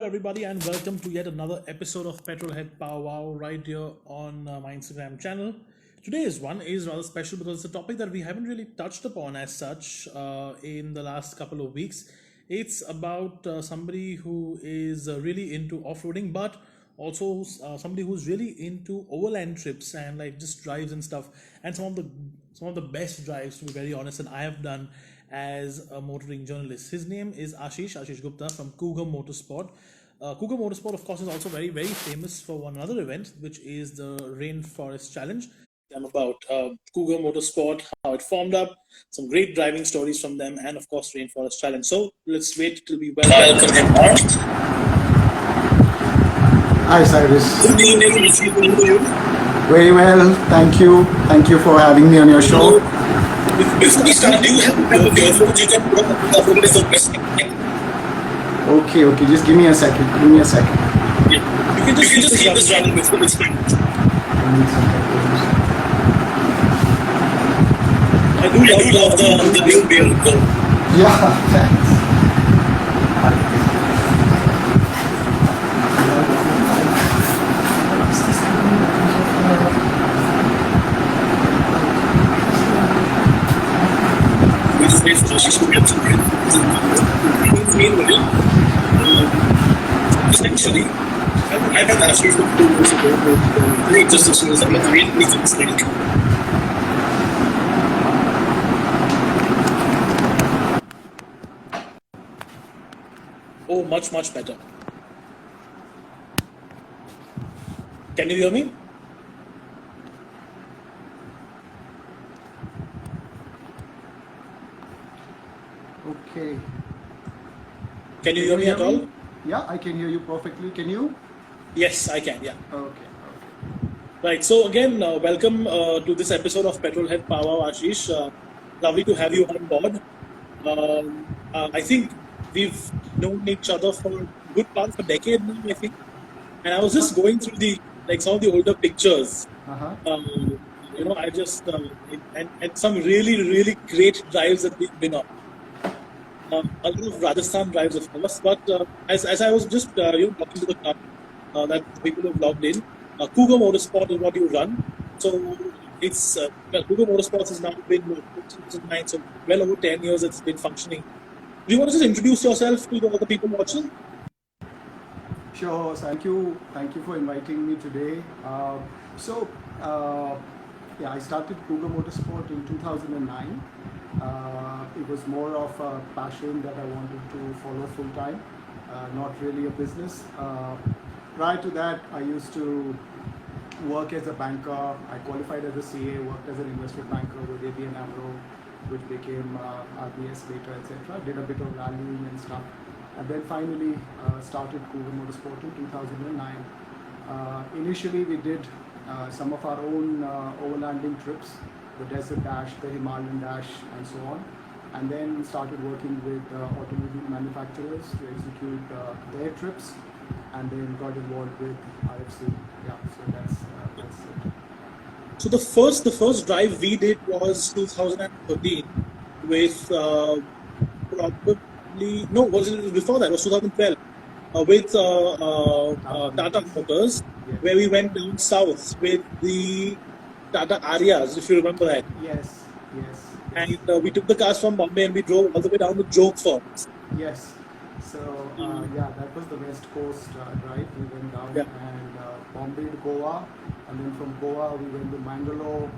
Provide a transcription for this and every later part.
Everybody, and welcome to yet another episode of Petrolhead Pow Wow right here on my Instagram channel. Today's one is rather special because it's a topic that we haven't really touched upon as such in the last couple of weeks. It's about somebody who is really into off-roading, but also somebody who's really into overland trips and like just drives and stuff, and some of the best drives, to be very honest, that I have done as a motoring journalist. His name is Ashish Gupta from Cougar Motorsport. Cougar Motorsport, of course, is also very, very famous for one other event, which is the Rainforest Challenge. I'm about Cougar Motorsport, how it formed up, some great driving stories from them, and of course, Rainforest Challenge. So let's wait till we welcome him on. Hi, Cyrus. Good evening, you. Very well, thank you. Thank you for having me on your show. Before we start, do you have a phone you can put up with the best? Okay, just give me a second. Yeah. You can just keep this running before it's fine. I do love the new beer. Yeah, thanks. Essentially, I had asked you for 2 years ago, but great just as soon as I'm not really mistake. Oh, much better. Can you hear me? Okay. Can you hear me at all? Yeah, I can hear you perfectly. Can you? Yes, I can, yeah. Okay. Right, so again, welcome to this episode of Petrolhead Pow Wow, Ashish. Lovely to have you on board. I think we've known each other for a good part of a decade now, I think. And I was just going through some of the older pictures. I just, and some really great drives that we've been on. A lot of Rajasthan drives, of course, but as I was just talking to the club that people have logged in, Cougar Motorsport is what you run. So it's Cougar Motorsports has now been 2009, so well over 10 years it's been functioning. Do you want to just introduce yourself to the other people watching? Sure. Thank you for inviting me today. I started Cougar Motorsport in 2009. It was more of a passion that I wanted to follow full time, not really a business. Prior to that, I used to work as a banker. I qualified as a CA, worked as an investment banker with ABN AMRO, which became RBS later, etc. Did a bit of rallying and stuff. And then finally started Cougar Motorsport in 2009. Initially, we did some of our own overlanding trips, the Desert Dash, the Himalayan Dash, and so on. And then started working with automobile manufacturers to execute their trips, and then got involved with IFC. Yeah, so that's it. So the first drive we did was 2013 with probably no, was it before that? It was 2012 with Tata Motors, Yes. where we went down south with the Tata Arias, if you remember that. Yes. And we took the cars from Bombay and we drove all the way down to Joke Falls. Yes. So that was the West Coast drive. We went down and Bombay to Goa, and then from Goa we went to Mangalore,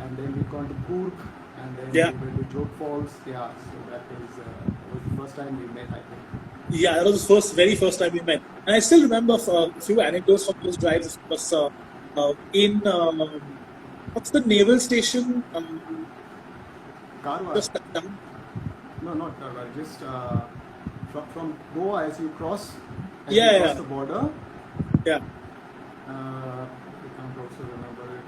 and then we gone to Kurk, and then we went to Joke Falls. Yeah, so that was the first time we met, I think. Yeah, that was the very first time we met. And I still remember a few anecdotes from those drives. It was in, what's the naval station? Karwar. Just down. No, not Karwar. Just from Goa as you cross. Cross the border. Yeah. I can't also remember it.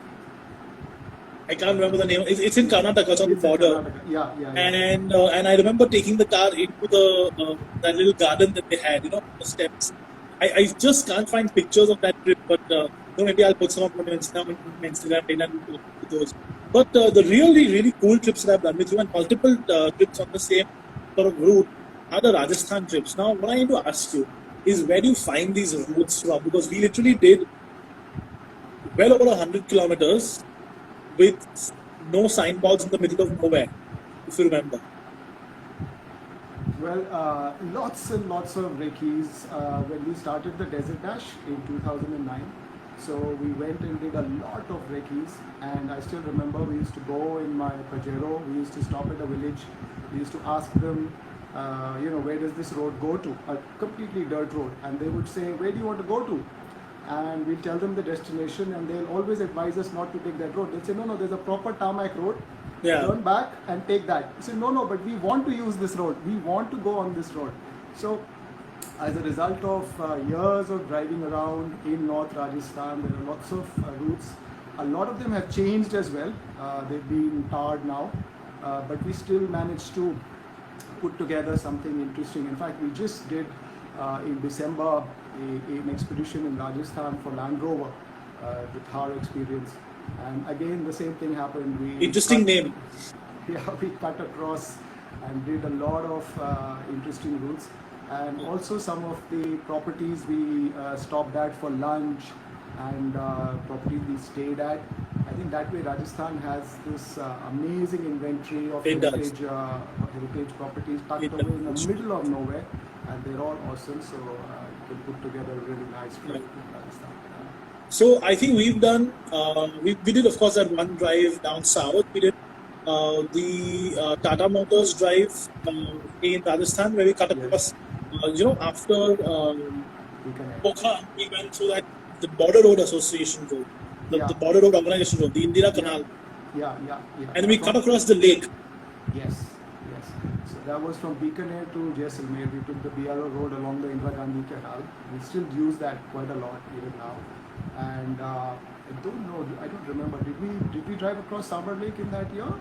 I can't remember the name. It's in Karnataka, it's on the border. Yeah. And I remember taking the car into the that little garden that they had, the steps. I just can't find pictures of that trip, but maybe I'll put some up on Instagram page and those. But the really cool trips that I've done with you, and multiple trips on the same sort of route, are the Rajasthan trips. Now, what I need to ask you, is where do you find these routes from? Because we literally did well over 100 kilometers with no signboards in the middle of nowhere, if you remember. Well, lots and lots of recce's when we started the Desert Dash in 2009. So we went and did a lot of recce's, and I still remember we used to go in my Pajero. We used to stop at a village. We used to ask them, where does this road go to? A completely dirt road, and they would say, where do you want to go to? And we'll tell them the destination, and they'll always advise us not to take that road. They'll say, no, there's a proper tarmac road. Yeah. Turn back and take that. We say, no, but we want to use this road. We want to go on this road. So, as a result of years of driving around in North Rajasthan, there are lots of routes. A lot of them have changed as well. They've been tarred now, but we still managed to put together something interesting. In fact, we just did in December an expedition in Rajasthan for Land Rover, the Thar experience. And again, the same thing happened. Interesting name. Yeah, we cut across and did a lot of interesting routes. And also some of the properties we stopped at for lunch, and properties we stayed at. I think that way Rajasthan has this amazing inventory of heritage properties tucked away in the middle of nowhere, and they're all awesome. So you can put together a really nice trip in Rajasthan. So I think we've done, we did of course that one drive down south. We did the Tata Motors drive in Rajasthan, where we cut across, after Pokhran, we went through the Border Road Association road, the Border Road Organization road, the Indira Canal. Yeah. And we cut across the lake. Yes. So that was from Bikaner to Jaisalmer. We took the BRO road along the Indira Gandhi Canal. We still use that quite a lot even now. And I don't remember. Did we drive across Sambar Lake in that year?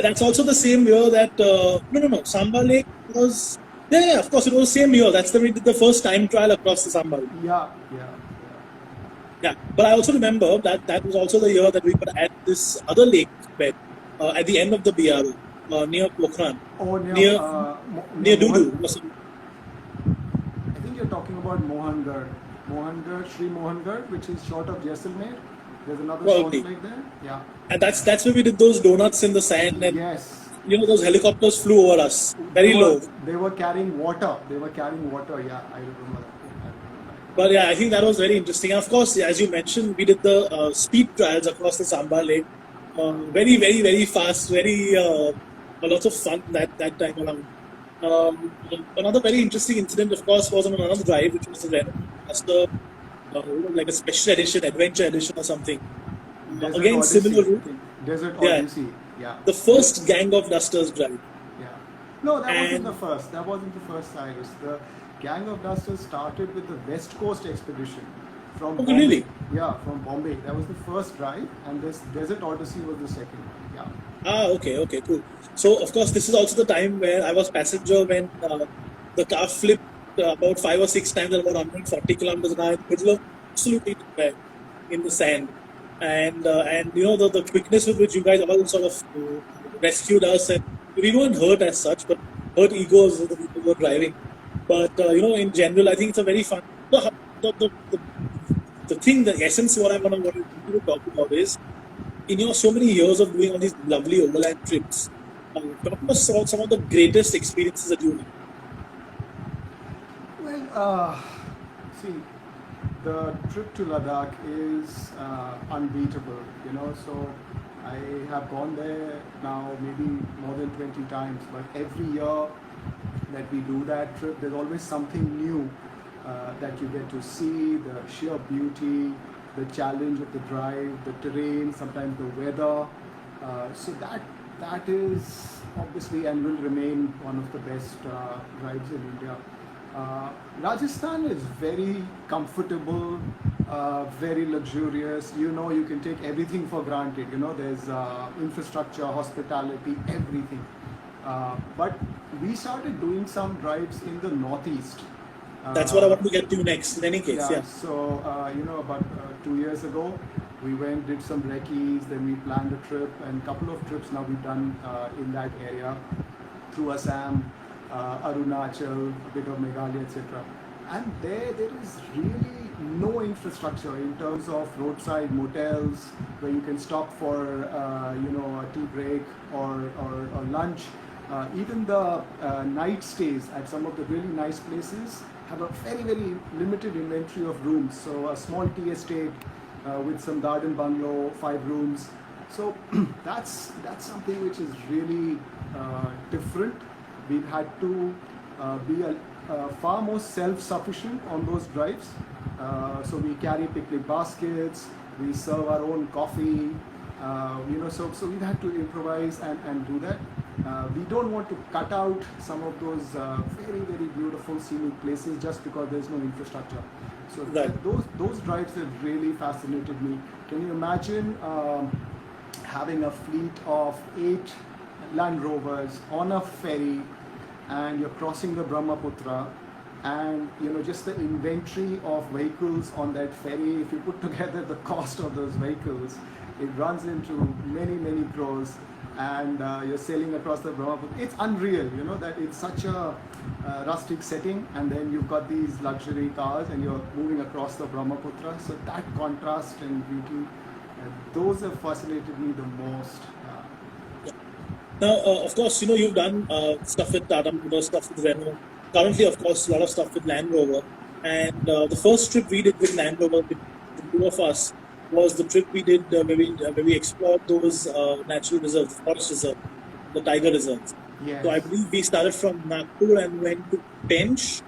That's also the same year that no. Sambar Lake was of course it was the same year. That's we did the first time trial across the Sambar Lake. Yeah. But I also remember that was also the year that we were at this other lake bed at the end of the BRO near Pokhran. Near Dudu. I think you're talking about Mohangarh, Sri Mohangarh, which is short of Jaisalmer. There's another salt lake there. Yeah. And that's where we did those donuts in the sand. And yes. Those helicopters flew over us very low. They were carrying water. Yeah, I remember that. But yeah, I think that was very interesting. And of course, as you mentioned, we did the speed trials across the Sambar Lake. Very, very, very fast. Very lots of fun that time around. Another very interesting incident, of course, was on another drive, which was like a special edition, adventure edition or something. Again, Odyssey, similar route. Desert Odyssey. Yeah. The first Gang of Dusters drive. Yeah. No, wasn't the first. That wasn't the first, Cyrus. The Gang of Dusters started with the West Coast expedition from Bombay. Really? Yeah, from Bombay. That was the first drive, and this Desert Odyssey was the second one. Yeah. Okay, cool. So, of course, this is also the time where I was passenger when the car flipped about 5 or 6 times at about 140 kilometers an hour in the middle of absolutely nowhere in the sand. And the quickness with which you guys all sort of rescued us, and we weren't hurt as such, but hurt egos of the people who were driving. But in general, I think it's a very fun. The thing, the essence, what I want to talk about is, in your so many years of doing all these lovely overland trips, talk about some of the greatest experiences that you had. Well, see, the trip to Ladakh is unbeatable, so I have gone there now maybe more than 20 times, but every year that we do that trip, there's always something new that you get to see, the sheer beauty, the challenge of the drive, the terrain, sometimes the weather. So that is obviously and will remain one of the best drives in India. Rajasthan is very comfortable, very luxurious. You can take everything for granted. There's infrastructure, hospitality, everything. But we started doing some drives in the northeast. That's what I want to get to next. In any case, yeah. So about 2 years ago, we went, did some recce's, then we planned a trip, and a couple of trips now we've done in that area through Assam. Arunachal, a bit of Meghalaya, etc. And there is really no infrastructure in terms of roadside motels where you can stop for a tea break or lunch. Even the night stays at some of the really nice places have a very limited inventory of rooms. So a small tea estate with some garden bungalow, 5 rooms. So that's something which is really different. We've had to be far more self-sufficient on those drives. So we carry picnic baskets, we serve our own coffee, so we've had to improvise and do that. We don't want to cut out some of those very beautiful scenic places just because there's no infrastructure. So Right. those drives have really fascinated me. Can you imagine having a fleet of 8 Land Rovers on a ferry, and you're crossing the Brahmaputra, and just the inventory of vehicles on that ferry, if you put together the cost of those vehicles, it runs into many crores, and you're sailing across the Brahmaputra. It's unreal, that it's such a rustic setting, and then you've got these luxury cars and you're moving across the Brahmaputra. So that contrast and beauty, those have fascinated me the most. Now, of course, you've done stuff with Tata Motors, stuff with Renault. Currently, of course, a lot of stuff with Land Rover. And the first trip we did with Land Rover, with the two of us, was the trip we did where we explored those natural reserves, the forest reserve, the tiger reserves. Yes. So I believe we started from Nagpur and went to Pench.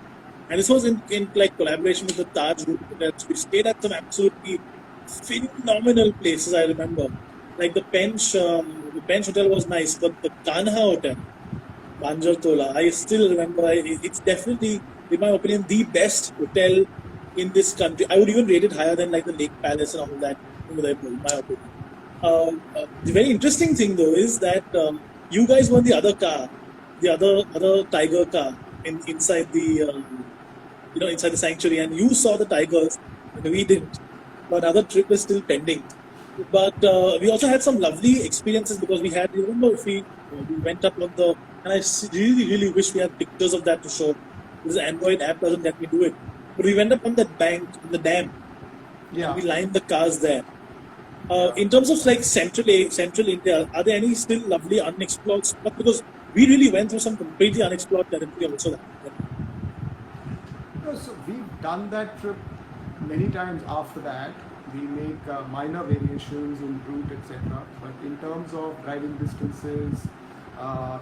And this was in like collaboration with the Taj Group. We stayed at some absolutely phenomenal places, I remember. Like the Pench hotel was nice, but the Kanha hotel, Banjar Tola, I still remember. It's definitely, in my opinion, the best hotel in this country. I would even rate it higher than like the Lake Palace and all that over there, in my opinion. The very interesting thing though is that you guys were the other car, the other tiger car inside the inside the sanctuary, and you saw the tigers, and we didn't. But another trip is still pending. But we also had some lovely experiences because we had, remember, we went up on the, and I really wish we had pictures of that to show. This Android app doesn't let me do it. But we went up on that bank, on the dam, Yeah. and we lined the cars there. In terms of like Central India, are there any still lovely unexplored spots? Because we really went through some completely unexplored territory also. So we've done that trip many times after that. We make minor variations in route, etc. But in terms of driving distances,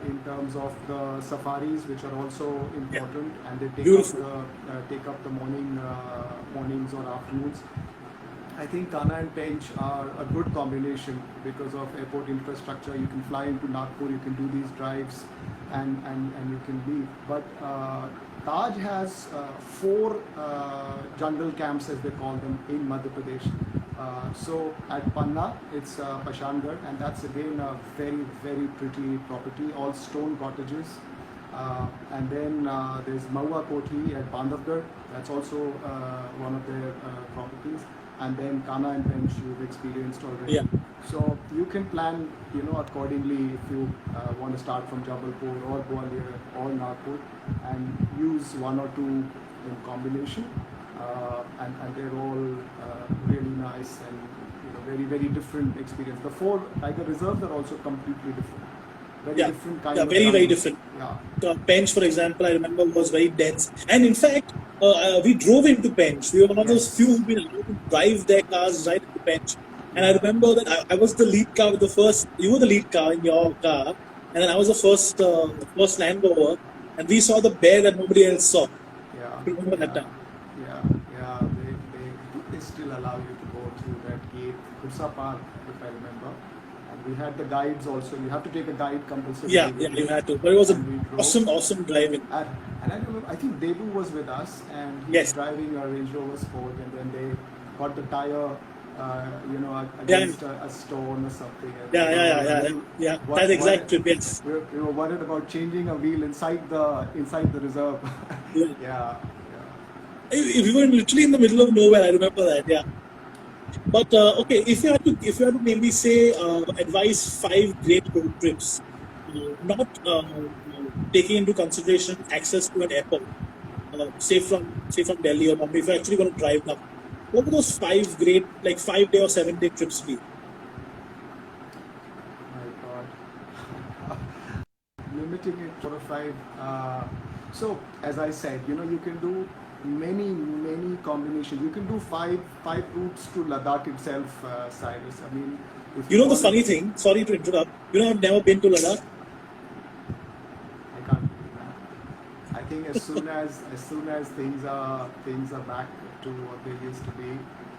in terms of the safaris, which are also important, and they take up the mornings or afternoons. I think Kana and Pench are a good combination because of airport infrastructure. You can fly into Nagpur, you can do these drives, and you can leave. But Taj has 4 jungle camps, as they call them, in Madhya Pradesh. So at Panna, it's Pashangarh, and that's again a very pretty property, all stone cottages. And then there's Maua Koti at Bandhavgarh, that's also one of their properties. And then Kana and Pench you've experienced already. Yeah. So you can plan, accordingly if you want to start from Jabalpur or Gwalior or Nagpur and use 1 or 2 in combination. And they're all really nice and very different experience. The 4 tiger reserves are also completely different. Different kind of very different. Yeah. Pench, for example, I remember was very dense. And in fact, we drove into Pench. We were one of those few who've been able to drive their cars right into Pench. And I remember that I was the lead car with the first, you were the lead car in your car, and then I was the first Land Rover, and we saw the bear that nobody else saw. Yeah. Remember that time? Yeah. They still allow you to go through that gate, Kursa Park, if I remember. And we had the guides also. You have to take a guide compulsory. Yeah, you had to. But it was awesome driving. And I remember, I think Debu was with us, and he was driving a Range Rover Sport, and then they got the tire, against a stone or something. Yeah. That exact trip, yes. We were worried about changing a wheel inside the reserve. Yeah. We were literally in the middle of nowhere. I remember that. Yeah. But okay, if you had to maybe say advise 5 great road trips, not taking into consideration access to an airport, say from Delhi or Bombay, if you're actually going to drive now, what would those 5 great, like 5 day or 7 day trips be? My God. Limiting it 4 or 5. So as I said, you can do many combinations. You can do five routes to Ladakh itself, Cyrus. I mean, if You you know the want funny to, thing, sorry to interrupt, I've never been to Ladakh. I can't believe that. I think as soon as things are back to what they used to be,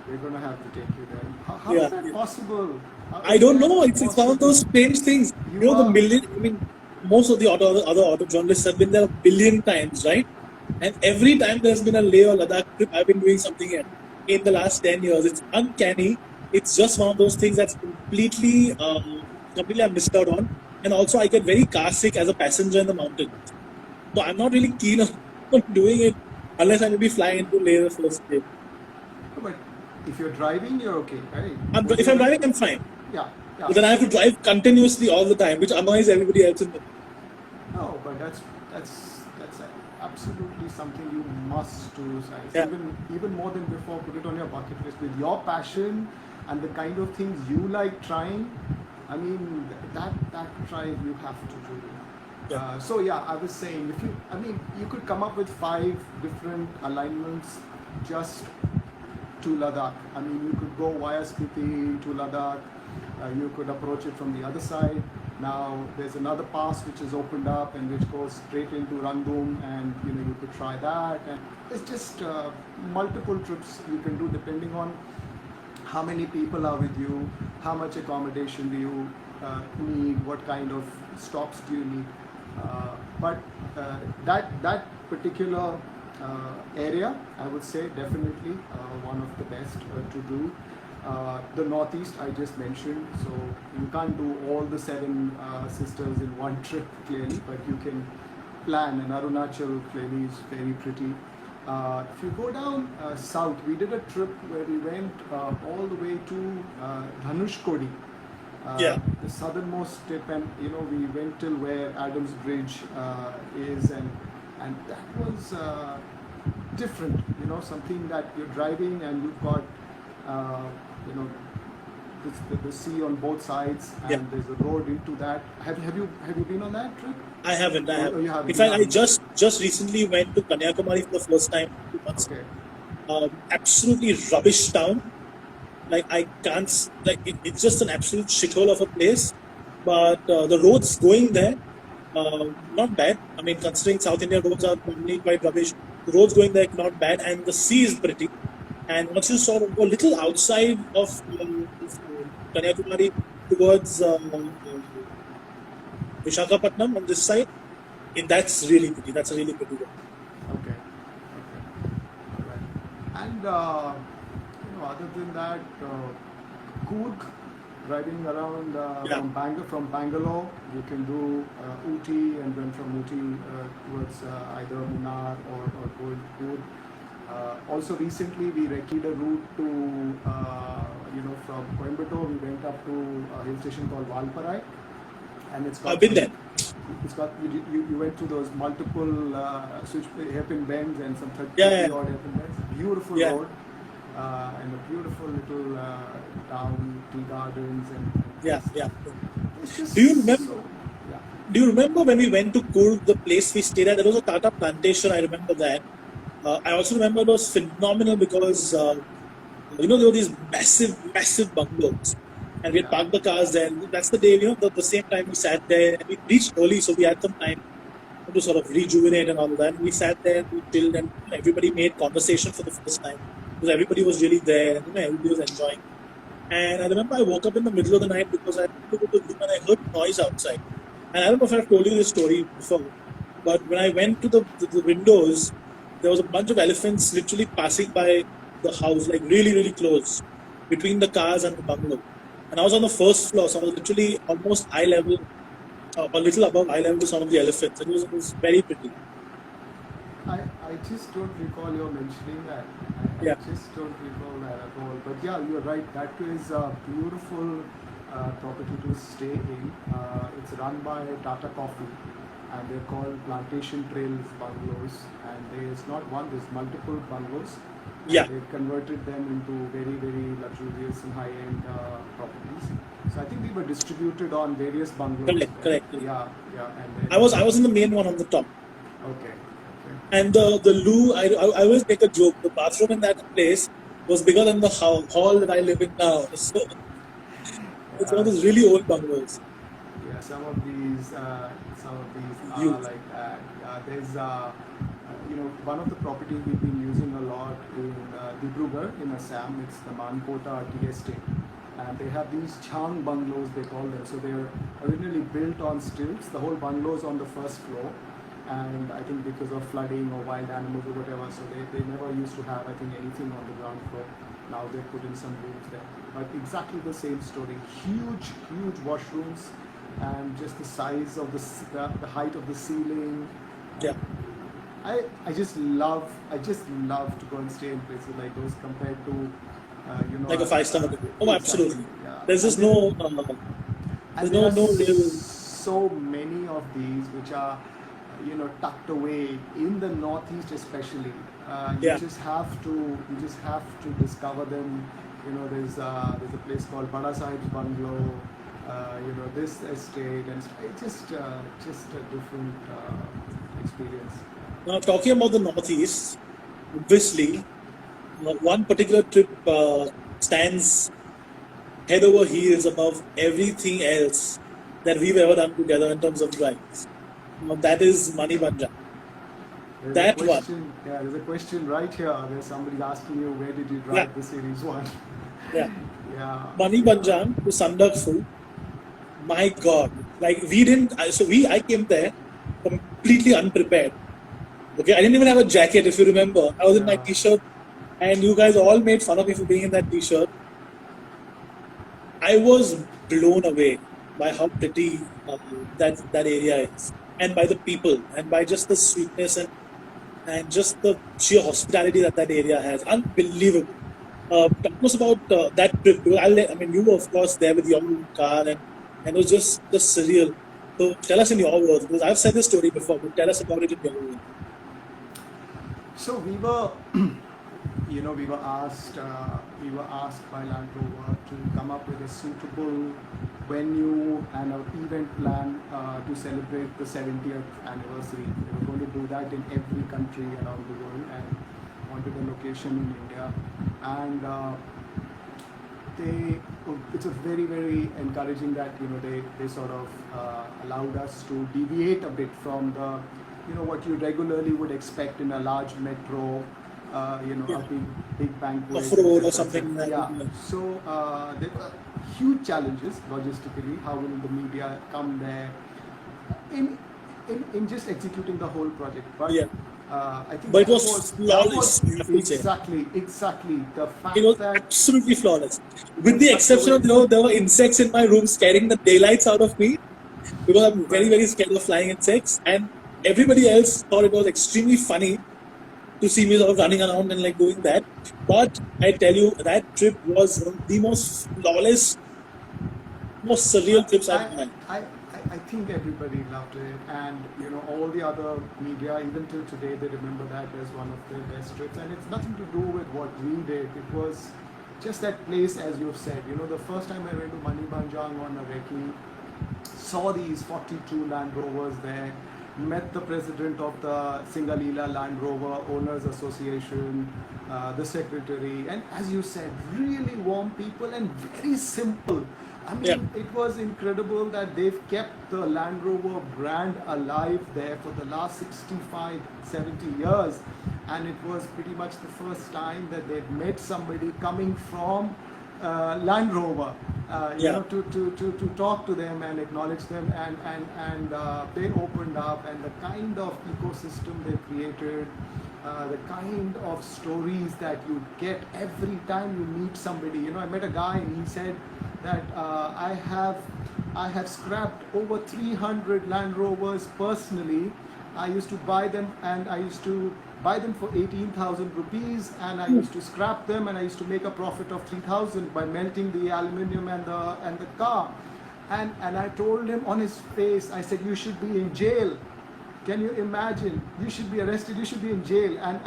we're gonna have to take you there. How Yeah, is that possible? How I is don't that know. It's one of possible? those strange things. You The are million. I mean, most of the other auto journalists have been there a billion times, right? And every time there's been a Leh or Ladakh trip, I've been doing something else. In the last 10 years, it's uncanny. It's just one of those things that's completely I missed out on. And also, I get very car sick as a passenger in the mountains. So I'm not really keen on, on doing it unless I maybe fly into Leh the first day. but if you're driving, you're okay, right? If I'm driving, I'm fine. Yeah, yeah. But then I have So to drive continuously all the time, which annoys everybody else in the. no, but that's absolutely something you must do, Cyrus. Yeah, Even more than before, put it on your bucket list with your passion and the kind of things you like trying. I mean, that drive you have to do. yeah, So yeah, I was saying, you could come up with 5 different alignments just to Ladakh. I mean, you could go via Spiti to Ladakh. You could approach it from the other side. Now there's another pass which is opened up and which goes straight into Rangdum, and you could try that. And it's just multiple trips you can do depending on how many people are with you, how much accommodation do you need, what kind of stops do you need. But that particular area, I would say definitely one of the best to do. The Northeast I just mentioned, so you can't do all the 7 sisters in one trip clearly, but you can plan. And Arunachal clearly is very pretty. If you go down south, we did a trip where we went all the way to Dhanushkodi, yeah. the southernmost tip, and we went till where Adams Bridge is, and that was different. Something that you're driving and you've got uh, you know the sea on both sides, Yeah. and there's a road into that. Have you been on that trip? I haven't. I Oh, haven't. you haven't. In You fact, I haven't. just recently went to Kanyakumari for the first time 2 months. Okay. Absolutely rubbish town. Like I can't. Like it's just an absolute shithole of a place. But the roads going there, not bad. I mean, considering South India roads are normally quite rubbish, the roads going there not bad, and the sea is pretty. And once you sort of go a little outside of Kanyakumari towards Vishakhapatnam on this side, that's really pretty. That's a really pretty one. Okay. All right. And other than that, Coorg, driving around Yeah. from Bangalore, you can do Ooty, and then from Ooty towards either Munnar or Coorg. Also recently we recceived a route to from Coimbatore we went up to a hill station called Valparai, and it's got I've been there. it's got you went through those multiple switch hairpin bends and some 30 Yeah. odd hairpin bends. Beautiful Yeah. road, and a beautiful little town, tea gardens, and Yeah. Yeah. it's just Do you remember? so, yeah. Do you remember when we went to Coorg, the place we stayed at? There was a Tata plantation. I remember that. I also remember it was phenomenal because there were these massive bungalows, and we had parked the cars there. And that's the day, the same time we sat there. And we reached early, so we had some time to sort of rejuvenate and all of that. And we sat there, we chilled, and everybody made conversation for the first time because everybody was really there. And, everybody was enjoying. And I remember I woke up in the middle of the night because I had to go to the room and I heard noise outside. And I don't know if I've told you this story before, but when I went to the windows, there was a bunch of elephants literally passing by the house, like really, really close between the cars and the bungalow. And I was on the first floor, so I was literally almost eye level, a little above eye level to some of the elephants. And it was very pretty. I just don't recall you mentioning that. I Yeah. just don't recall that at all. But yeah, you're right. That is a beautiful property to stay in. It's run by Tata Coffee. and they're called Plantation Trails bungalows. And there's not one, there's multiple bungalows. Yeah, And they converted them into very, very luxurious and high-end properties. So I think we were distributed on various bungalows correct, there. correct. Yeah, yeah, and then I was in the main one on the top. okay, okay. And the loo, I always make a joke. The bathroom in that place was bigger than the hall that I live in now. So it's one of those really old bungalows. Yeah, some of these are Huge. like that. There's, one of the properties we've been using a lot in Dibrugarh in Assam. It's the Mankota tea estate, and they have these chang bungalows they call them. So they're originally built on stilts. The whole bungalow is on the first floor, and I think because of flooding or wild animals or whatever, so they never used to have I think anything on the ground floor. Now they put in some rooms there, but exactly the same story. Huge washrooms, and just the size of the height of the ceiling. Yeah, I just love to go and stay in places like those compared to like a 5-star hotel. Oh, exactly, absolutely. yeah. There's just And there, no, and there's there are no real. so many of these which are tucked away in the northeast especially. You Yeah, just have to discover them. There's a place called Bada Sahib's bungalow. This estate, and it's just a different experience. now talking about the Northeast, obviously, one particular trip stands head over heels above everything else that we've ever done together in terms of drives. That is Mani Banja. There's a That one. question. Yeah, there's a question right here. There's somebody asking you where did you Yeah, drive the series one? yeah. Yeah, Mani Banjan to Sandakfu. My God. Like we didn't, I came there completely unprepared. Okay, I didn't even have a jacket, if you remember. I was in my yeah. t-shirt, and you guys all made fun of me for being in that t-shirt. I was blown away by how pretty that area is, and by the people, and by just the sweetness and just the sheer hospitality that that area has. Unbelievable. Talk to us about that trip. Because I mean, you were of course there with your own car, and it was just surreal. So tell us in your words, because I've said this story before, but tell us about it in your words. So we were, we were asked by Land Rover to come up with a suitable venue and an event plan to celebrate the 70th anniversary. They were going to do that in every country around the world, and wanted a location in India. And it's a very encouraging that they sort of allowed us to deviate a bit from the what you regularly would expect in a large metro, Yeah, a big banquet, off road or etc., something etc. like that. Yeah. So there were huge challenges logistically. How will the media come there in in just executing the whole project? But Yeah, I think but it that was flawless. was You have to say exactly the it fact was that absolutely flawless, with they the tucked exception away. of there were insects in my room scaring the daylights out of me because I'm But very scared of flying insects, and everybody else thought it was extremely funny to see me sort of running around and like doing that. But I tell you, that trip was one of the most flawless, most I, surreal trips I've I, had. I think everybody loved it, and all the other media, even till today, they remember that as one of their best trips. And it's nothing to do with what we did. It was just that place, as you've said. The first time I went to Mani Banjang on a recce, saw these 42 Land Rovers there, met the president of the Singalila Land Rover Owners Association, the secretary, and as you said, really warm people and very simple. I Yeah, mean, it was incredible that they've kept the Land Rover brand alive there for the last 65, 70 years. And it was pretty much the first time that they'd met somebody coming from Land Rover, yeah, to talk to them and acknowledge them, and they opened up, and the kind of ecosystem they created, the kind of stories that you get every time you meet somebody. I met a guy and he said that I have scrapped over 300 Land Rovers personally. I used to buy them, and I used to buy them for 18,000 rupees, and I used to scrap them, and I used to make a profit of 3,000 by melting the aluminium and the car. And I told him on his face, I said, you should be in jail Can you imagine? You should be arrested. You should be in jail, and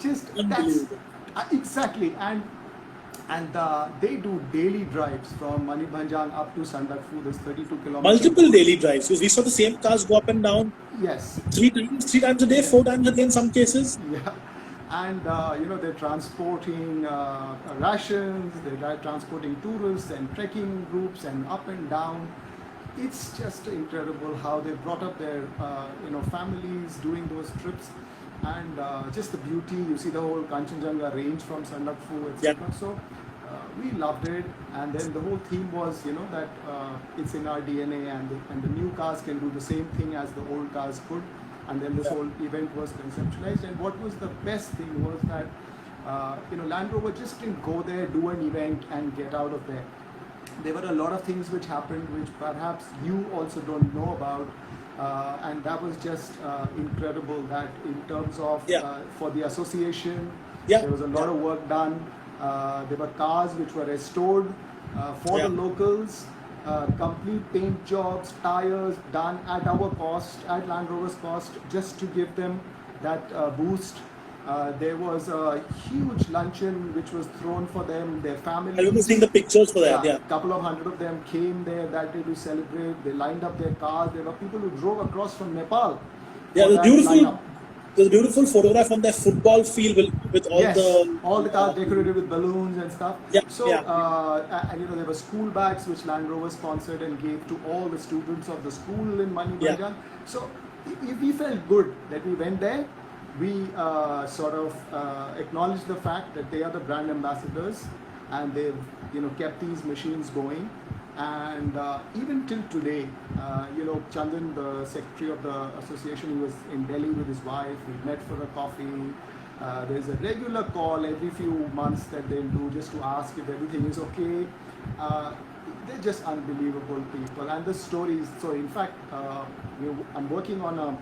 just that's Unbelievable. exactly. And they do daily drives from Manibhanjang up to Sandakfu. There's 32 kilometers. Multiple daily drives. Because we saw the same cars go up and down Yes. three times a day, 4 times a day in some cases. Yeah. And they're transporting rations. They're transporting tourists and trekking groups and up and down. It's just incredible how they brought up their families doing those trips, and just the beauty. You see the whole Kanchenjunga range from Sandakfu, etc. Yeah. So we loved it, and then the whole theme was that it's in our DNA, and the new cars can do the same thing as the old cars could, and then this Yeah. whole event was conceptualized. And what was the best thing was that Land Rover just didn't go there, do an event, and get out of there. There were a lot of things which happened which perhaps you also don't know about, and that was just incredible. That in terms of Yeah. for the association, Yeah. there was a lot of work done. There were cars which were restored for Yeah. the locals. Complete paint jobs, tires done at our cost, at Land Rover's cost, just to give them that boost. There was a huge luncheon which was thrown for them, their I families. remember seeing the pictures for that. Yeah. A couple of hundred of them came there that day to celebrate. They lined up their cars. There were people who drove across from Nepal. Yeah, for the that beautiful, lineup. there's a beautiful photograph on their football field with all Yes, the all the cars decorated with balloons and stuff. Yeah, So, yeah. and there were school bags which Land Rover sponsored and gave to all the students of the school in Manibhanjang. So, we felt good that we went there. We sort of acknowledged the fact that they are the brand ambassadors, and they've kept these machines going. And even till today, Chandan, the secretary of the association, he was in Delhi with his wife. We met for a coffee. There's a regular call every few months that they'll do just to ask if everything is okay. They're just unbelievable people, and the stories. So in fact, I'm working on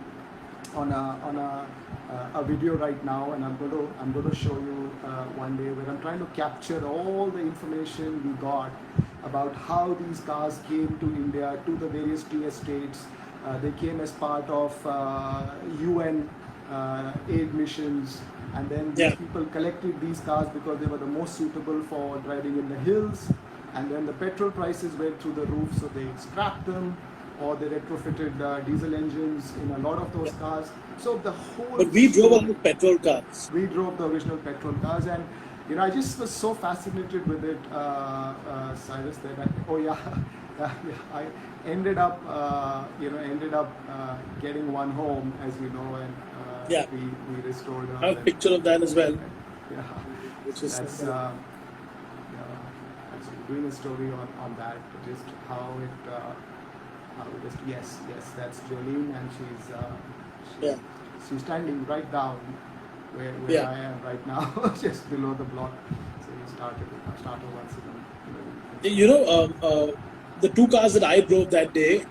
a video right now, and I'm going to show you one day, where I'm trying to capture all the information we got about how these cars came to India, to the various tea estates. They came as part of UN aid missions, and then these Yeah. people collected these cars because they were the most suitable for driving in the hills. And then the petrol prices went through the roof, so they scrapped them, or they retrofitted diesel engines in a lot of those cars. So the whole. But we drove on petrol cars. We drove the original petrol cars, and I just was so fascinated with it, Cyrus. That I ended up getting one home, as you know, and Yeah. we restored her. I have a picture of that as well. Yeah, Which is that's doing a story on that, just how it. Yes, that's Jolene, and Yeah. she's standing right down where Yeah. I am right now, just below the block. So we started once again. The two cars that I drove that day,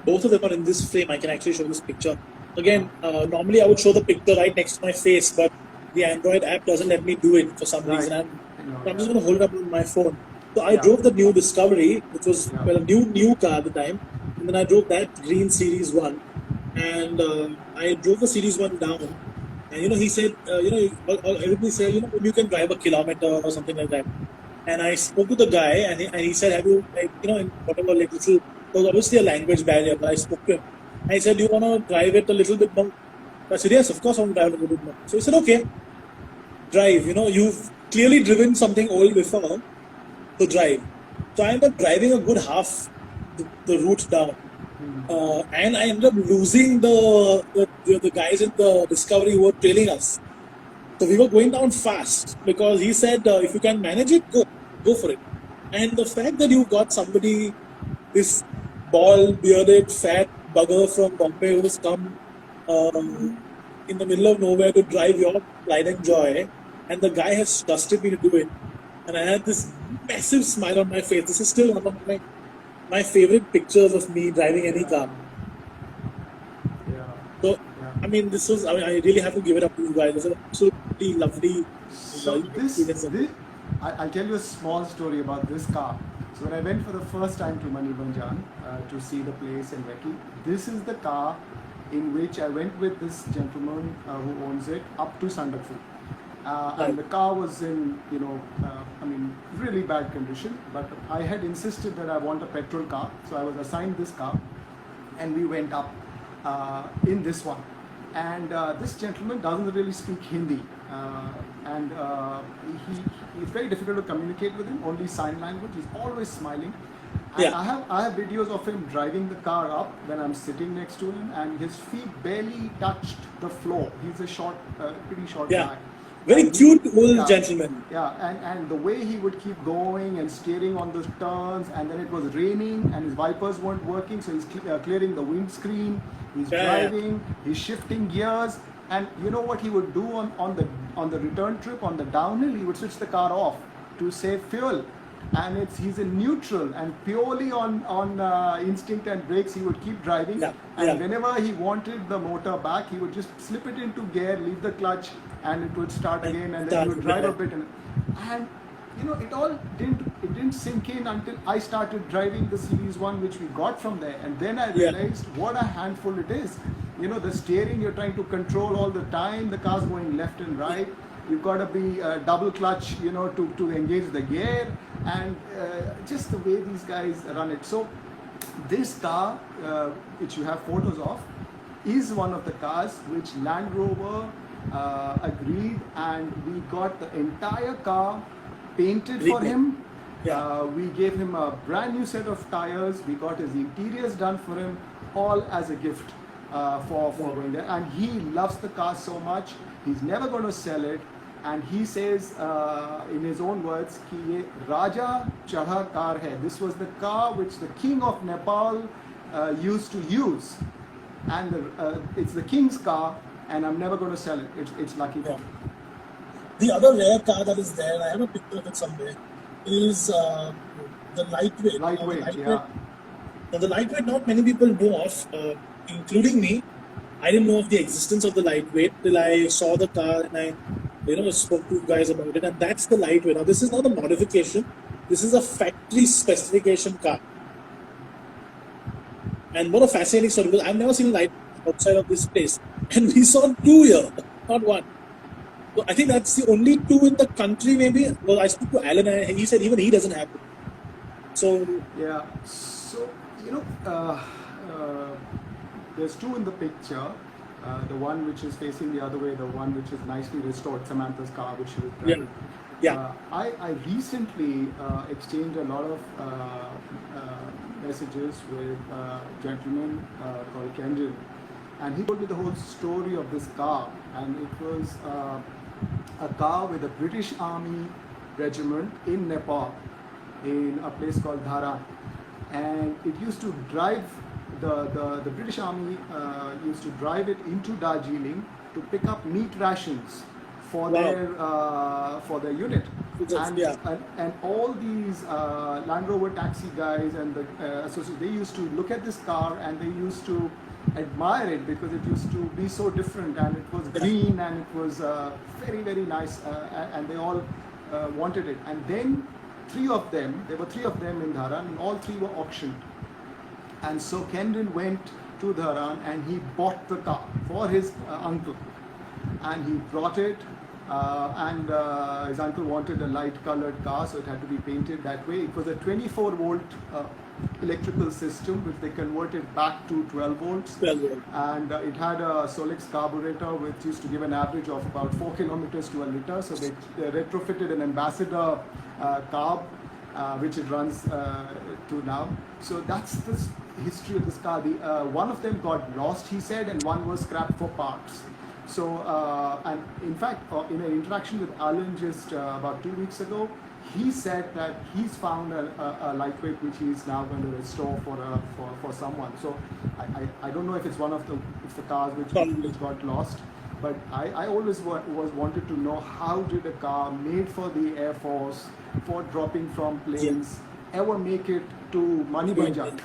both of them are in this frame. I can actually show this picture. Again, normally I would show the picture right next to my face, but the Android app doesn't let me do it for some Right. reason. No, So I'm just going to hold it up on my phone. So I Yeah. drove the new Discovery, which was Yeah. a new car at the time, and then I drove that green Series 1, and I drove the Series 1 down, and he said, everybody said, you can drive a kilometer or something like that. And I spoke to the guy, and he said, have you, in whatever, little, there was obviously a language barrier, but I spoke to him. And he said, do you want to drive it a little bit more? I said, yes, of course I want to drive it a little bit more. So he said, okay, drive. You've clearly driven something old before, to drive. So I ended up driving a good half the route down. And I ended up losing the guys in the Discovery who were trailing us. So we were going down fast because he said, if you can manage it, go for it. And the fact that you got somebody, this bald, bearded, fat bugger from Bombay who's come in the middle of nowhere to drive your Pride and Joy, and the guy has trusted me to do it. And I had this massive smile on my face. This is still one of my favorite pictures of me driving any car. Yeah. So, Yeah. I mean, I really have to give it up to you guys. It's an absolutely lovely So experience. I'll tell you a small story about this car. So when I went for the first time to Manibhanjang to see the place and recce, this is the car in which I went with this gentleman who owns it up to Sandakfu. Right. And the car was in, really bad condition. But I had insisted that I want a petrol car, so I was assigned this car, and we went up in this one. And this gentleman doesn't really speak Hindi, and it's very difficult to communicate with him. Only sign language. He's always smiling. And Yeah. I have videos of him driving the car up when I'm sitting next to him, and his feet barely touched the floor. He's a pretty short Yeah. guy. Very And he- cute old yeah, gentleman. Yeah, and the way he would keep going and steering on those turns, and then it was raining and his wipers weren't working, so he's clearing the windscreen. He's Yeah. driving, he's shifting gears, and you know what he would do on the return trip, on the downhill, he would switch the car off to save fuel. And he's in neutral, and purely on instinct and brakes, he would keep driving. Yeah, And yeah. whenever he wanted the motor back, he would just slip it into gear, leave the clutch, and it would start And again, and then start he would drive a again. bit. And it all didn't sink in until I started driving the Series 1, which we got from there. And then I Yeah. realized what a handful it is. The steering you're trying to control all the time, the car's going left and right. You've got to be double clutch, to engage the gear, and just the way these guys run it. So this car, which you have photos of, is one of the cars which Land Rover agreed, and we got the entire car painted for Repaint. him. Yeah. We gave him a brand new set of tires. We got his interiors done for him, all as a gift for going there. And he loves the car so much. He's never going to sell it. And he says, in his own words, कि ये राजा चढ़ा car है. This was the car which the king of Nepal used to use, and it's the king's car, and I'm never going to sell it. It's lucky for Yeah. me. The other rare car that is there, I have a picture of it somewhere, is the lightweight. Lightweight, yeah. Now, the lightweight, not many people know of, including me. I didn't know of the existence of the lightweight till I saw the car and I, spoke to you guys about it. And that's the lightweight. Now, this is not a modification. This is a factory specification car. And what a fascinating story, because I've never seen a light outside of this place. And we saw two here, not one. So I think that's the only two in the country, maybe. Well, I spoke to Alan, and he said even he doesn't have it. So, Yeah. So there's two in the picture. The one which is facing the other way, the one which is nicely restored, Samantha's car, which she was driving. yeah. I recently exchanged a lot of messages with a gentleman called Kendall, and he told me the whole story of this car. And it was a car with a British Army regiment in Nepal, in a place called Dharan. And it used to drive, the British Army used to drive it into Darjeeling to pick up meat rations for their unit. And all these Land Rover taxi guys and the associates, they used to look at this car and they used to admire it because it used to be so different, and it was green, and it was very, very nice, and they all wanted it. And then there were three of them in Dharan, and all three were auctioned. And so Kendon went to Dharan and he bought the car for his uncle, and he brought it, and his uncle wanted a light colored car, so it had to be painted that way. It was a 24 volt electrical system which they converted back to 12 volts. 12 volt. And it had a Solix carburetor which used to give an average of about 4 kilometers to a liter. So they retrofitted an Ambassador carb, which it runs to now. So that's the history of this car. One of them got lost, he said, and one was scrapped for parts. So, and in fact, in an interaction with Alan just about 2 weeks ago, he said that he's found a lightweight which he's now going to restore for someone. So I don't know if it's one of the cars which got lost, but I always wanted to know, how did a car made for the Air Force, for dropping from planes, ever make it to Manibanja,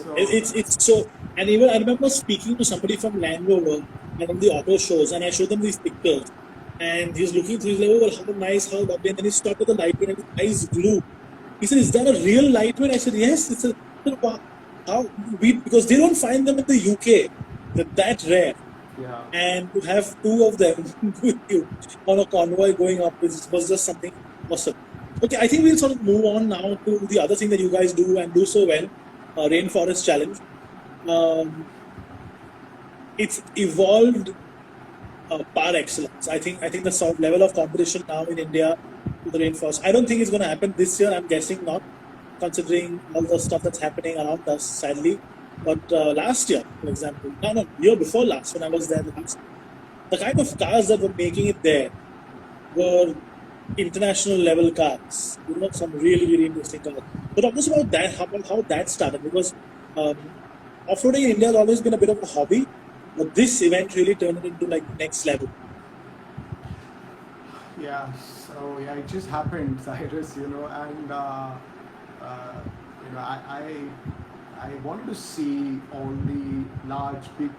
So It's so, and even I remember speaking to somebody from Land Rover and on the auto shows, and I showed them these pictures, and he's looking through, he's like, oh, well, how nice, how lovely, and then he stopped at the lightweight and his eyes glued. He said, is that a real lightweight? I said, yes, it's a, wow. How? Because they don't find them in the UK. They're that rare. Yeah. And to have two of them with you on a convoy going up was just something awesome. Okay, I think we'll sort of move on now to the other thing that you guys do and do so well, Rainforest Challenge. Um, it's evolved par excellence. I think the sort of level of competition now in India to the rainforest. I don't think it's going to happen this year. I'm guessing not, considering all the stuff that's happening around us, sadly. But last year, for example, no, year before last, when I was there last, the kind of cars that were making it there were international level cars. Some really, really interesting cars. So talk to us about that, how that started, because um, off-roading in India has always been a bit of a hobby, but this event really turned it into like next level. Yeah, so yeah, it just happened, Cyrus, and uh, I wanted to see all the large, big,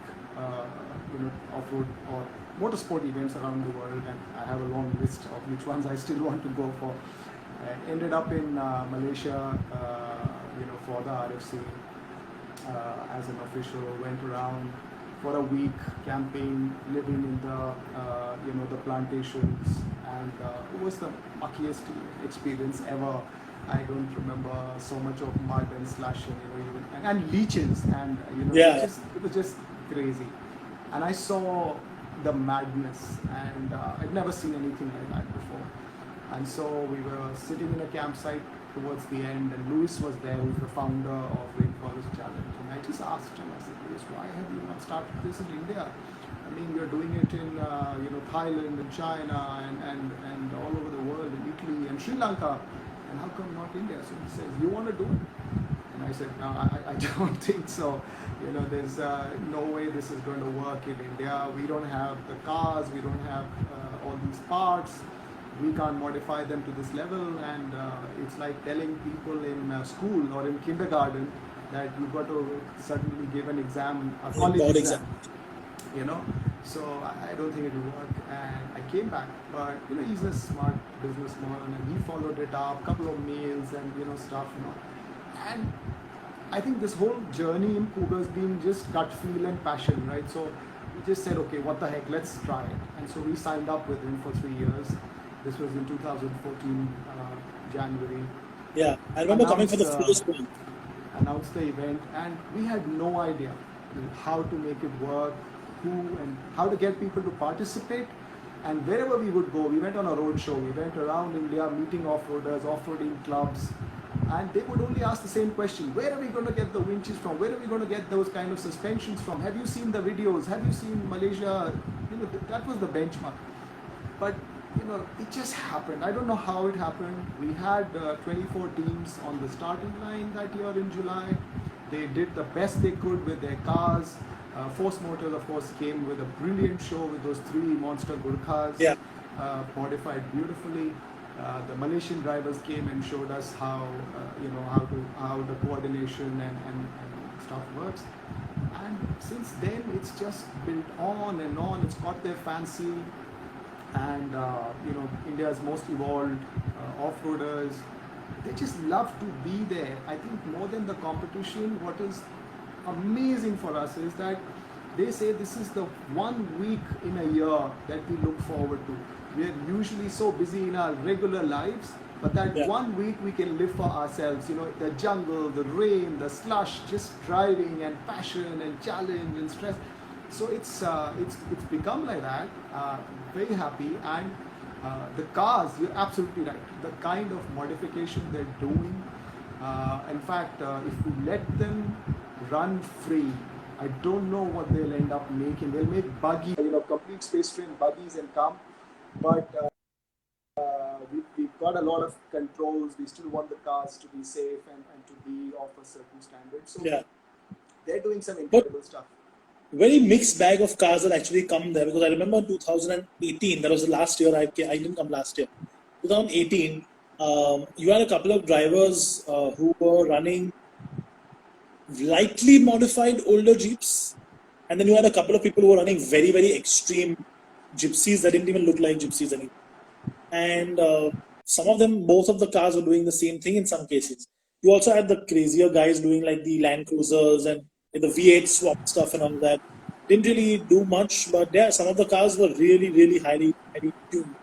off-road or motorsport events around the world, and I have a long list of which ones I still want to go for. I ended up in Malaysia, for the RFC as an official. Went around for a week camping, living in the plantations, and it was the muckiest experience ever. I don't remember so much of mud and slushing, and leeches, and Yeah, it was just crazy. And I saw the madness, and I'd never seen anything like that before. And so we were sitting in a campsite towards the end, and Louis was there, who's the founder of Rainforest Challenge. And I just asked him, I said, Louis, why have you not started this in India? I mean, you're doing it in Thailand and China and all over the world, in Italy and Sri Lanka, and how come not India? So he says, you want to do it? And I said, no, I don't think so. There's no way this is going to work in India. We don't have the cars, we don't have all these parts. We can't modify them to this level, and it's like telling people in school or in kindergarten that you've got to suddenly give an exam, a college board exam. exam. So I don't think it will work. And I came back, but he's a smart businessman, and he followed it up, couple of meals and stuff, And I think this whole journey in Cougar has been just gut feel and passion, right? So we just said, okay, what the heck, let's try it. And so we signed up with him for 3 years. This was in 2014 January. Yeah, I remember coming for Announced the first one. announced the event, and we had no idea how to make it work, who and how to get people to participate. And wherever we would go, we went on a road show. We went around India meeting off-roaders, off-roading clubs, and they would only ask the same question: where are we going to get the winches from? Where are we going to get those kind of suspensions from? Have you seen the videos? Have you seen Malaysia? That was the benchmark. But it just happened. I don't know how it happened. We had 24 teams on the starting line that year in July. They did the best they could with their cars. Force Motors, of course, came with a brilliant show with those 3 monster Gurkhas, Yeah, modified beautifully. The Malaysian drivers came and showed us how how the coordination and stuff works. And since then, it's just built on and on. It's got their fancy, and India's most evolved off-roaders, they just love to be there. I think more than the competition, what is amazing for us is that they say this is the 1 week in a year that we look forward to. We are usually so busy in our regular lives, but that yeah. 1 week we can live for ourselves. The jungle, the rain, the slush, just driving and passion and challenge and stress. So it's become like that. Very happy. And the cars, you're absolutely right. The kind of modification they're doing. In fact, if we let them run free, I don't know what they'll end up making. They'll make buggy, complete space train buggies and come, but we've got a lot of controls. We still want the cars to be safe and to be of a certain standard. So Yeah. they're doing some But incredible stuff. very mixed bag of cars that actually come there, because I remember 2018, that was the last year I didn't come last year. 2018, you had a couple of drivers who were running lightly modified older Jeeps, and then you had a couple of people who were running very, very extreme gypsies that didn't even look like gypsies anymore. And some of them, both of the cars were doing the same thing in some cases. You also had the crazier guys doing like the Land Cruisers and the V8 swap stuff and all that. didn't really do much, but yeah, some of the cars were really, really highly tuned.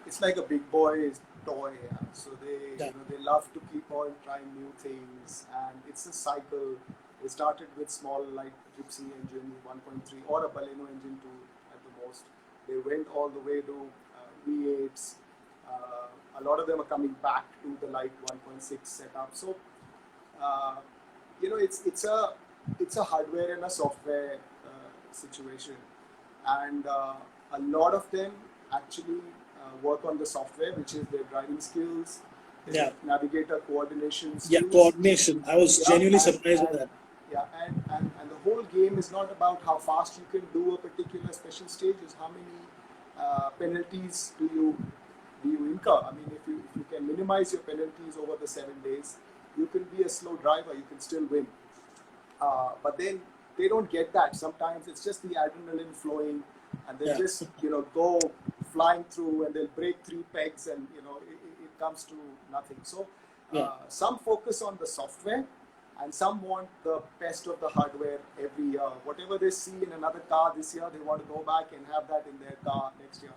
It's like a big boy's toy. Yeah. So Yeah, they love to keep on trying new things, and it's a cycle. They started with small like gypsy engine 1.3 or a Baleno engine 2 at the most. They went all the way to V8s. A lot of them are coming back to the light 1.6 setup. So uh, it's a hardware and a software situation, and a lot of them actually work on the software, which is their driving skills, their yeah, navigator coordination yeah. skills. Coordination. I was Yeah, genuinely surprised with and that. yeah, and the whole game is not about how fast you can do a particular special stage. Is how many penalties do you incur. I mean, if you can minimize your penalties over the 7 days, you can be a slow driver. You can still win. But then they don't get that. Sometimes it's just the adrenaline flowing, and they Yeah, just go flying through, and they'll break three pegs, and it comes to nothing. So yeah, some focus on the software, and some want the best of the hardware every year. Whatever they see in another car this year, they want to go back and have that in their car next year.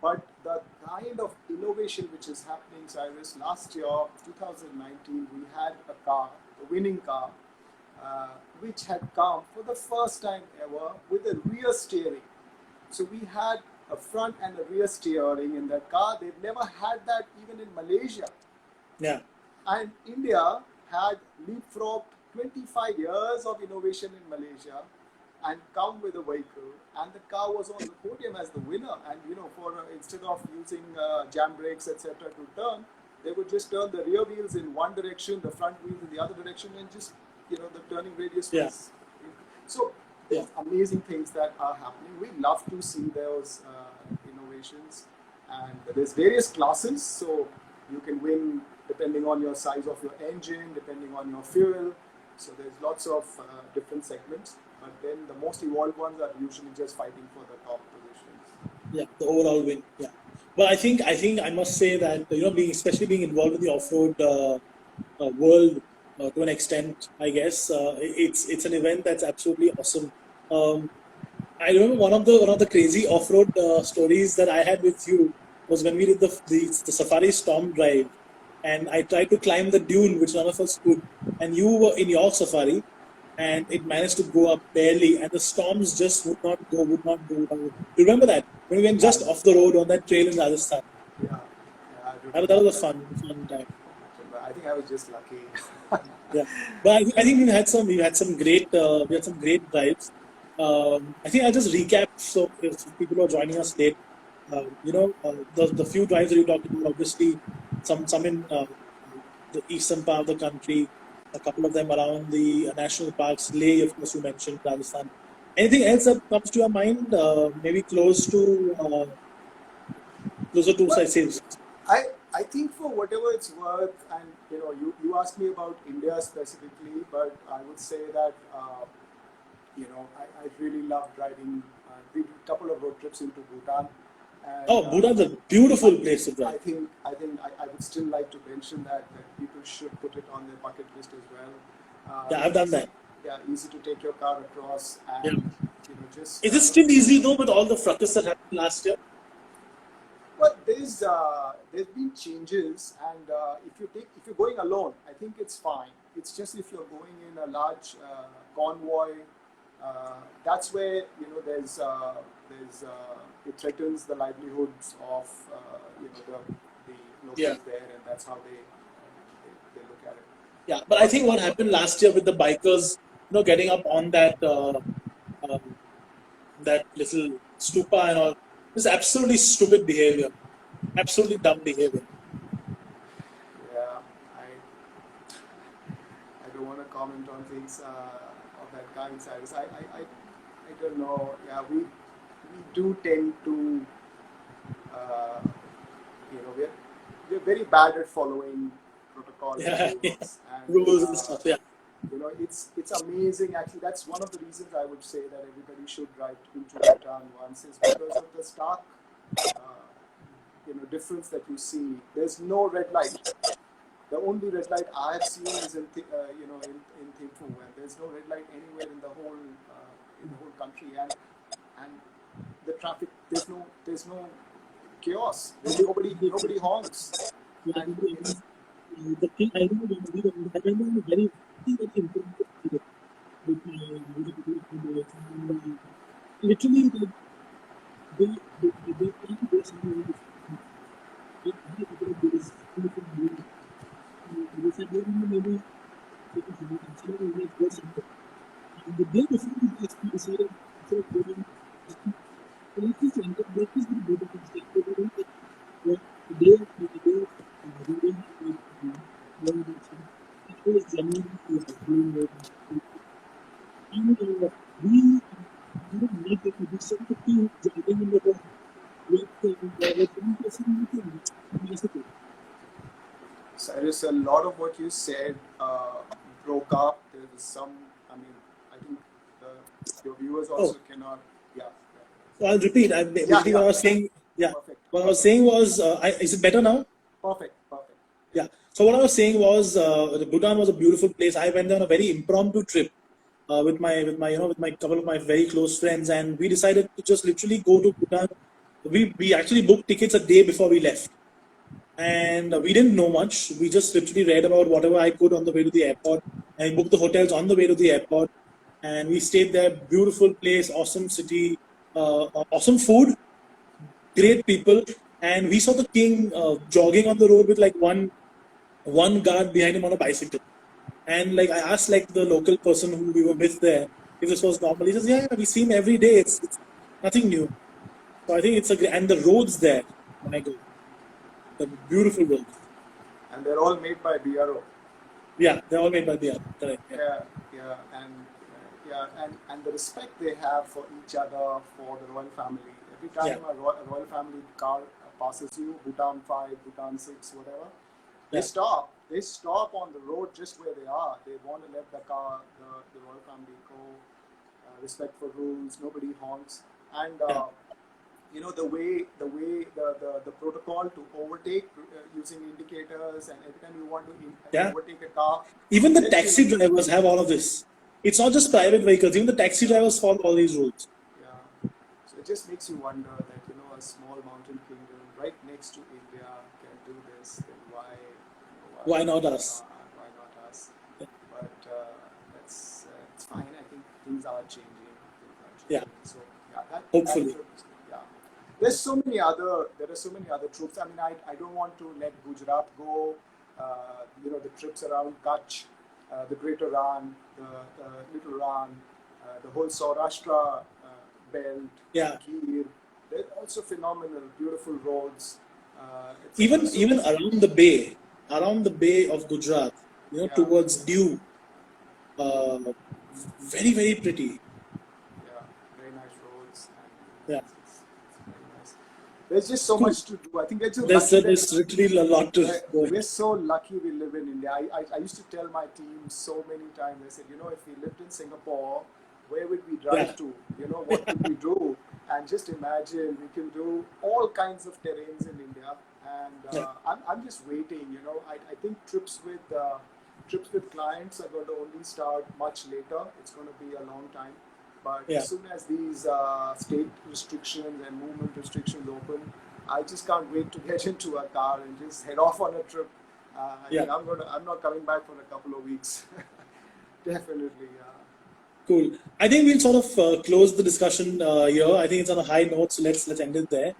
But the kind of innovation which is happening, Cyrus, last year, 2019, we had a car, a winning car, uh, which had come for the first time ever with a rear steering. So we had a front and a rear steering in that car. They've never had that even in Malaysia. yeah. And India had leapfrogged 25 years of innovation in Malaysia and come with a vehicle, and the car was on the podium as the winner. And for instead of using jam brakes, etc., to turn, they would just turn the rear wheels in one direction, the front wheels in the other direction, and just the turning radius Yeah, was. So yeah. there's amazing things that are happening. We love to see those innovations, and there's various classes, so you can win depending on your size of your engine, depending on your fuel. So there's lots of different segments, but then the most evolved ones are usually just fighting for the top positions. Yeah, the overall win. Yeah, but I think I must say that being especially being involved in the off-road world to an extent, I guess it's an event that's absolutely awesome. Um, I remember one of the crazy off-road stories that I had with you was when we did the Safari Storm drive, and I tried to climb the dune, which none of us could, and you were in your Safari, and it managed to go up barely, and the storms just would not go. Would not go. You remember that when we went I, just off the road on that trail in Rajasthan? yeah, yeah, I That was a remember. fun time. I think I was just lucky. Yeah, but I think we had some great drives. I think I'll just recap so if people are joining us late. The few drives that you talked about, obviously, some in the eastern part of the country, a couple of them around the national parks. Leh, of course, you mentioned Rajasthan. Anything else that comes to your mind? Maybe closer to, Well, say, I think for whatever it's worth, and you asked me about India specifically, but I would say that I really love driving. We did a couple of road trips into Bhutan, and oh, Bhutan's a beautiful place to drive. I would still like to mention that people should put it on their bucket list as well. Yeah, I've done Easy, that. yeah, easy to take your car across, Yeah. and just Is it still easy though with all the fracas that happened last year? well, there's been changes, and if you're going alone, I think it's fine. It's just if you're going in a large convoy, that's where it threatens the livelihoods of the Yeah. locals there, and that's how they look at it. Yeah, but I think what happened last year with the bikers, getting up on um, that little stupa and all, is absolutely stupid behavior, absolutely dumb behavior. Yeah, I don't want to comment on things of that kind, Cyrus. I don't know. Yeah, we do tend to, uh, we're very bad at following protocols and Yeah, yeah. rules, and Rules and stuff. Yeah, it's amazing. Actually, that's one of the reasons I would say that everybody should drive into Bhutan once, is because of the stark, difference that you see. There's no red light. The only red light I have seen is in Thimphu, and there's no red light anywhere in the whole country, and the traffic, there's no chaos. There's nobody honks, and The thing I know, I remember very, very important with literally they trying to do something with it. They said, maybe they can consider it go something. And the day before we decided instead of going, let's just enter, let's just go to the state. The day of the day it was genuinely and we make it to be some of the driving in the road with one person meeting. Cyrus, a lot of what you said broke up. There was some, I mean, I think your viewers also cannot, yeah. So I'll repeat. Basically, what I was saying, Perfect. what I was saying was, is it better now? Perfect. Yeah. So what I was saying was, Bhutan was a beautiful place. I went there on a very impromptu trip with my couple of my very close friends, and we decided to just literally go to Bhutan. We actually booked tickets a day before we left, and we didn't know much. We just literally read about whatever I could on the way to the airport, and booked the hotels on the way to the airport, and we stayed there. Beautiful place, awesome city, awesome food, great people, and we saw the king jogging on the road with like one guard behind him on a bicycle. And like I asked like the local person who we were with there if this was normal. He says, yeah, we see him every day. It's nothing new. So I think it's and the roads there, my God, the beautiful roads. And they're all made by BRO. Yeah, they're all made by BRO. Correct. And the respect they have for each other, for the royal family. Every time a royal family car passes you, Bhutan 5, Bhutan 6, whatever, they stop. They stop on the road just where they are. They want to let the car, the royal family go. Respect for rules. Nobody honks. And the way the protocol to overtake using indicators, and every time you want to overtake a car. Even the taxi drivers have all of this. It's not just private vehicles. Even the taxi drivers follow all these rules. Yeah. So it just makes you wonder that a small mountain kingdom right next to India can do this. Then why not us? Why not us? Yeah. But it's fine. I think things are changing. Yeah. So hopefully. There are so many other troops. I mean, I don't want to let Gujarat go. The trips around Kutch, the Greater Rann, the Little Rann, the whole Saurashtra belt, Gir. They're also phenomenal, beautiful roads. Even around the bay of Gujarat, towards Diu, very, very pretty. Yeah, very nice roads. Yeah. There's just so much to do. I think there's literally a lot to do. We're so lucky we live in India. I used to tell my team so many times, I said, if we lived in Singapore, where would we drive to? What would we do? And just imagine, we can do all kinds of terrains in India. And I'm just waiting, I think trips with clients are going to only start much later. It's going to be a long time. But as soon as these state restrictions and movement restrictions open, I just can't wait to get into a car and just head off on a trip. I'm not coming back for a couple of weeks. Definitely, Cool. I think we'll sort of close the discussion here. I think it's on a high note, so let's end it there.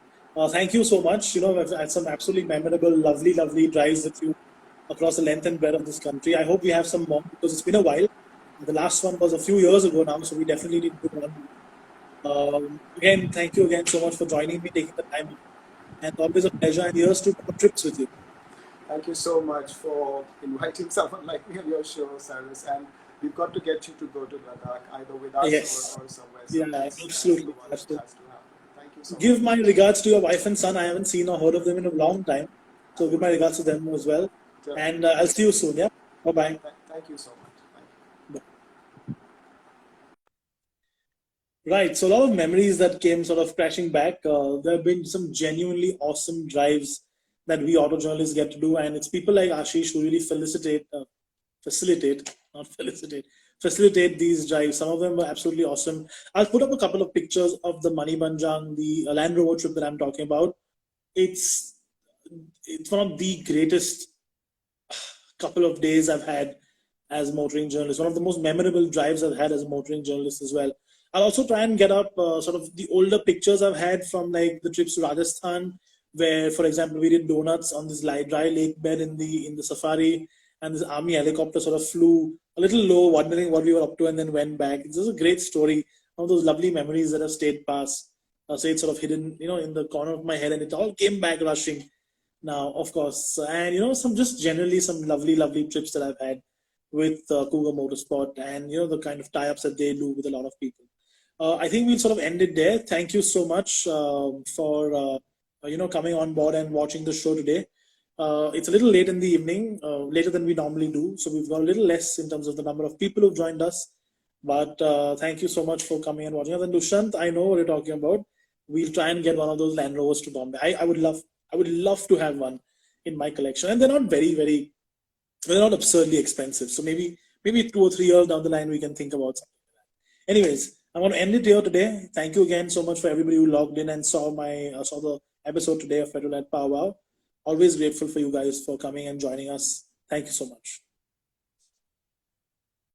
Thank you so much. I've had some absolutely memorable, lovely drives with you across the length and breadth of this country. I hope we have some more because it's been a while. The last one was a few years ago now, so we definitely need to do one. Again, thank you again so much for joining me, taking the time, and always a pleasure. And here's to more trips with you. Thank you so much for inviting someone like me on your show, Cyrus. And we've got to get you to go to Ladakh, either with us or somewhere. So absolutely. Thank you so much. Give my regards to your wife and son. I haven't seen or heard of them in a long time, so give my regards to them as well. And I'll see you soon. Yeah. Bye-bye. Thank you so much. Right, so a lot of memories that came sort of crashing back. There have been some genuinely awesome drives that we auto journalists get to do. And it's people like Ashish who really facilitate these drives. Some of them were absolutely awesome. I'll put up a couple of pictures of the Manibanjang, the Land Rover trip that I'm talking about. It's one of the greatest couple of days I've had as a motoring journalist. One of the most memorable drives I've had as a motoring journalist as well. I'll also try and get up sort of the older pictures I've had from like the trips to Rajasthan, where, for example, we did donuts on this dry lake bed in the safari, and this army helicopter sort of flew a little low, wondering what we were up to, and then went back. This is a great story. One of those lovely memories that have stayed past. Stayed sort of hidden, in the corner of my head, and it all came back rushing now, of course. And some just generally some lovely, lovely trips that I've had with Cougar Motorsport, and the kind of tie-ups that they do with a lot of people. I think we'll sort of end it there. Thank you so much for coming on board and watching the show today. It's a little late in the evening, later than we normally do, so we've got a little less in terms of the number of people who've joined us. But thank you so much for coming and watching us. And Dushyant, I know what you're talking about. We'll try and get one of those Land Rovers to Bombay. I would love to have one in my collection, and they're not they're not absurdly expensive. So maybe 2 or 3 years down the line we can think about something like that. Anyways, I want to end it here today. Thank you again so much for everybody who logged in and saw the episode today of Petrolhead Pow Wow. Always grateful for you guys for coming and joining us. Thank you so much.